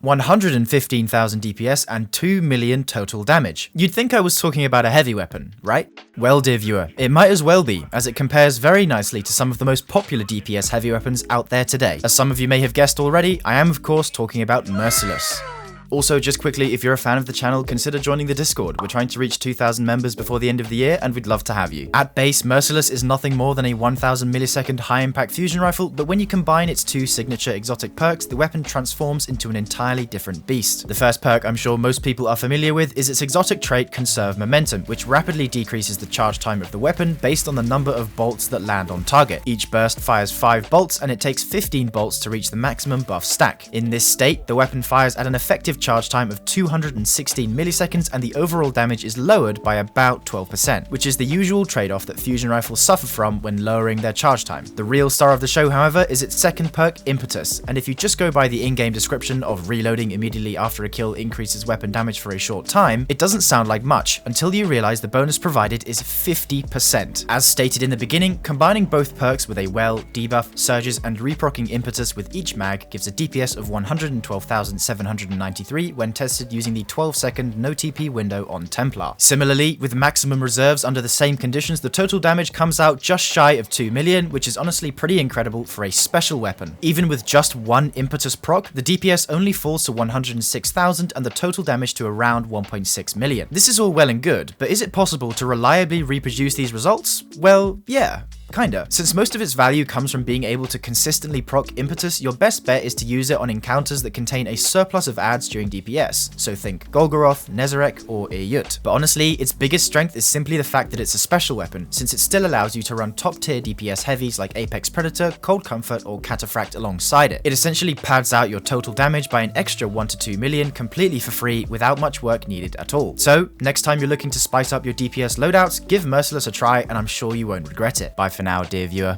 115,000 DPS, and 2 million total damage. You'd think I was talking about a heavy weapon, right? Well, dear viewer, it might as well be, as it compares very nicely to some of the most popular DPS heavy weapons out there today. As some of you may have guessed already, I am of course talking about Merciless. Also, just quickly, if you're a fan of the channel, consider joining the Discord. We're trying to reach 2,000 members before the end of the year, and we'd love to have you. At base, Merciless is nothing more than a 1000 millisecond high-impact fusion rifle, but when you combine its two signature exotic perks, the weapon transforms into an entirely different beast. The first perk I'm sure most people are familiar with is its exotic trait, Conserve Momentum, which rapidly decreases the charge time of the weapon based on the number of bolts that land on target. Each burst fires 5 bolts, and it takes 15 bolts to reach the maximum buff stack. In this state, the weapon fires at an effective charge time of 216 milliseconds, and the overall damage is lowered by about 12%, which is the usual trade-off that fusion rifles suffer from when lowering their charge time. The real star of the show, however, is its second perk, Impetus, and if you just go by the in-game description of reloading immediately after a kill increases weapon damage for a short time, it doesn't sound like much until you realize the bonus provided is 50%. As stated in the beginning, combining both perks with a well, debuff, surges, and reprocking Impetus with each mag gives a DPS of 112,793 when tested using the 12-second no TP window on Templar. Similarly, with maximum reserves under the same conditions, the total damage comes out just shy of 2 million, which is honestly pretty incredible for a special weapon. Even with just one Impetus proc, the DPS only falls to 106,000 and the total damage to around 1.6 million. This is all well and good, but is it possible to reliably reproduce these results? Well, yeah. Kinda. Since most of its value comes from being able to consistently proc Impetus, your best bet is to use it on encounters that contain a surplus of adds during DPS, so think Golgoroth, Nezarec, or Iyut. But honestly, its biggest strength is simply the fact that it's a special weapon, since it still allows you to run top tier DPS heavies like Apex Predator, Cold Comfort, or Cataphract alongside it. It essentially pads out your total damage by an extra 1 to 2 million completely for free without much work needed at all. So, next time you're looking to spice up your DPS loadouts, give Merciless a try and I'm sure you won't regret it. Bye for now, dear viewer.